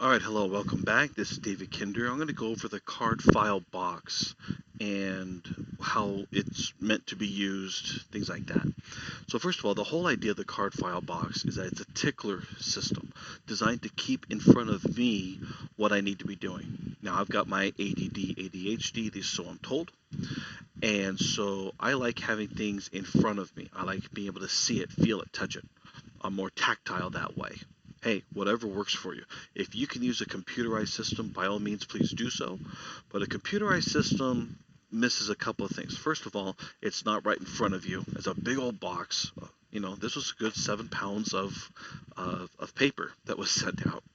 All right, hello, welcome back. This is David Kinder. I'm going to go over the card file box and how it's meant to be used, things like that. So first of all, the whole idea of the card file box is that it's a tickler system designed to keep in front of me what I need to be doing. Now I've got my ADD, ADHD, this so I'm told, and so I like having things in front of me. I like being able to see it, feel it, touch it. I'm more tactile that way. Hey, whatever works for you. If you can use a computerized system, by all means, please do so. But a computerized system misses a couple of things. First of all, it's not right in front of you. It's a big old box. This was a good 7 pounds of paper that was sent out.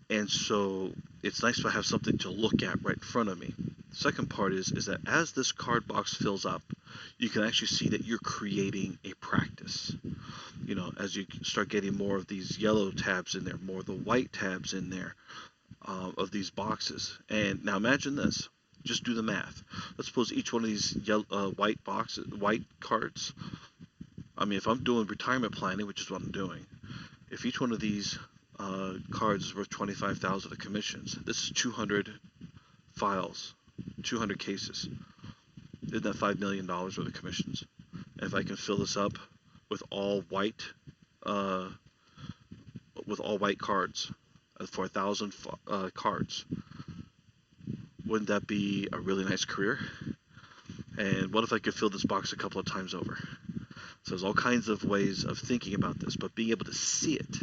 And so it's nice to have something to look at right in front of me. The second part is that as this card box fills up, you can actually see that you're creating a practice. As you start getting more of these yellow tabs in there, more of the white tabs in there of these boxes. And now imagine this. Just do the math. Let's suppose each one of these white boxes, white cards. I mean, if I'm doing retirement planning, which is what I'm doing, if each one of these cards is worth 25,000 of commissions, this is 200 files, 200 cases. Isn't that $5 million worth of commissions? And if I can fill this up with all white uh, cards for 1,000 cards. Wouldn't that be a really nice career? And what if I could fill this box a couple of times over? So there's all kinds of ways of thinking about this, but being able to see it,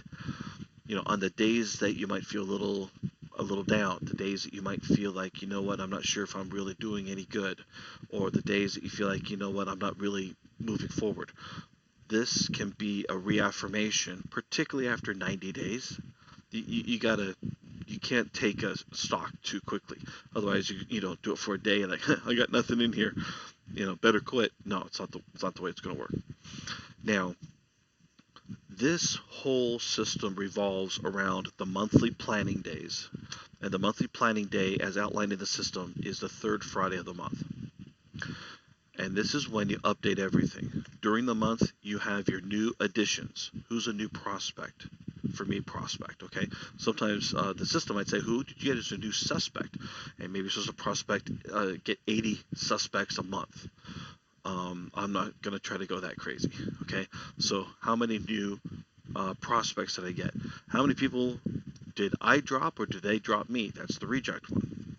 on the days that you might feel a little down, the days that you might feel like, you know what, I'm not sure if I'm really doing any good, or the days that you feel like, you know what, I'm not really moving forward. This can be a reaffirmation, particularly after 90 days. You can't take a stock too quickly. Otherwise, you don't do it for a day and like, I got nothing in here. Better quit. No, it's not the way it's going to work. Now, this whole system revolves around the monthly planning days. And the monthly planning day, as outlined in the system, is the third Friday of the month. And this is when you update everything. During the month, you have your new additions. Who's a new prospect? For me, prospect, okay? Sometimes the system might say, who did you get as a new suspect? And maybe it's just a prospect, get 80 suspects a month. I'm not going to try to go that crazy, okay? So how many new prospects did I get? How many people did I drop or did they drop me? That's the reject one.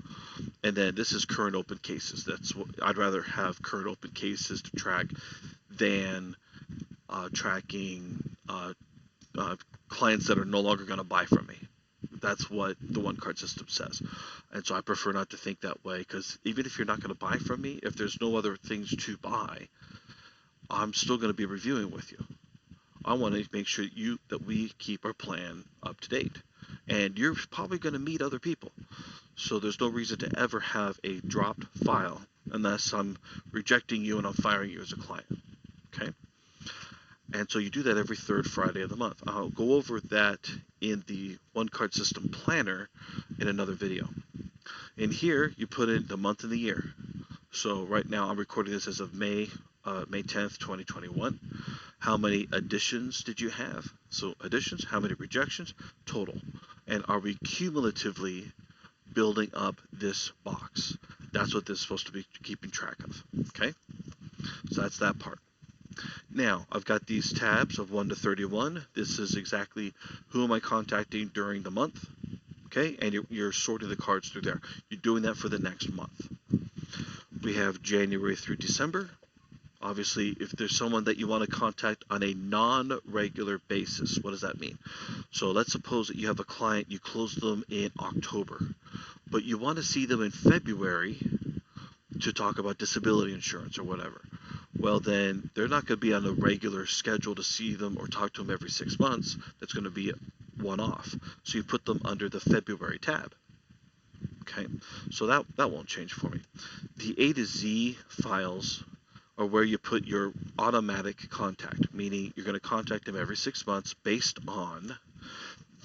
And then this is current open cases. That's what I'd rather have, current open cases to track than tracking clients that are no longer going to buy from me. That's what the one card system says. And so I prefer not to think that way, because even if you're not going to buy from me, if there's no other things to buy, I'm still going to be reviewing with you. I want to make sure that we keep our plan up to date. And you're probably going to meet other people. So there's no reason to ever have a dropped file unless I'm rejecting you and I'm firing you as a client. Okay? And so you do that every third Friday of the month. I'll go over that in the one card system planner in another video. In here, you put in the month and the year. So right now I'm recording this as of May 10th, 2021. How many additions did you have? So additions, how many rejections? Total. And are we cumulatively building up this box? That's what this is supposed to be keeping track of. Okay? So that's that part. Now, I've got these tabs of 1 to 31. This is exactly who am I contacting during the month. Okay? And you're sorting the cards through there. You're doing that for the next month. We have January through December. Obviously, if there's someone that you want to contact on a non-regular basis, what does that mean? So let's suppose that you have a client, you close them in October, but you want to see them in February to talk about disability insurance or whatever. Well, then they're not going to be on a regular schedule to see them or talk to them every 6 months. That's going to be one-off. So you put them under the February tab. Okay, so that won't change for me. The A to Z files are where you put your automatic contact, meaning you're going to contact them every 6 months based on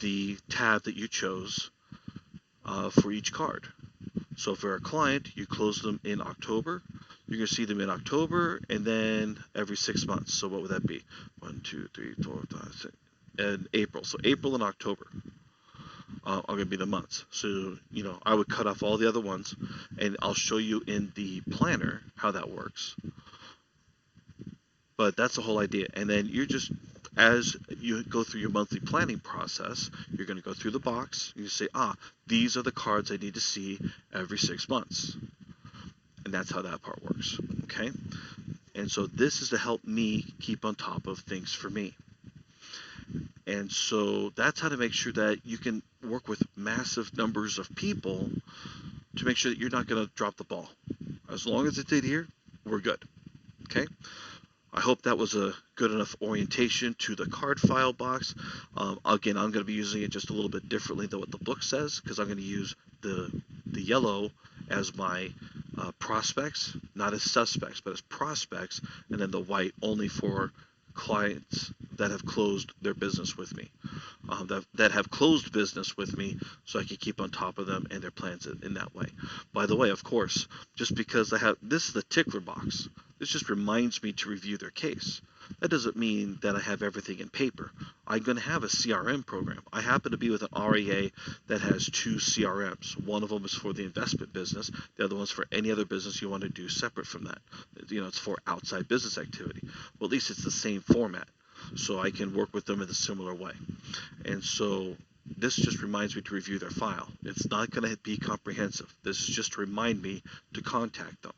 the tab that you chose for each card. So for a client, you close them in October. You're going to see them in October and then every 6 months. So what would that be? 1, 2, 3, 4, 5, 6. And April. So April and October. are going to be the months. So, I would cut off all the other ones, and I'll show you in the planner how that works. But that's the whole idea. And then as you go through your monthly planning process, you're going to go through the box. And you say, these are the cards I need to see every 6 months. And that's how that part works. Okay? And so this is to help me keep on top of things for me. And so that's how to make sure that you can work with massive numbers of people to make sure that you're not going to drop the ball. As long as it did here, we're good. Okay? I hope that was a good enough orientation to the card file box. Again, I'm going to be using it just a little bit differently than what the book says, because I'm going to use the yellow as my prospects, not as suspects, but as prospects, and then the white only for clients that have closed their business with me, that have closed business with me, so I can keep on top of them and their plans in that way. By the way, of course, just because this is the tickler box, this just reminds me to review their case. That doesn't mean that I have everything in paper. I'm going to have a CRM program. I happen to be with an REA that has 2 CRMs. One of them is for the investment business. The other one's for any other business you want to do separate from that. It's for outside business activity. Well, at least it's the same format, so I can work with them in a similar way. And so this just reminds me to review their file. It's not going to be comprehensive. This is just to remind me to contact them.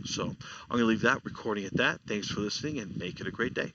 So I'm going to leave that recording at that. Thanks for listening, and make it a great day.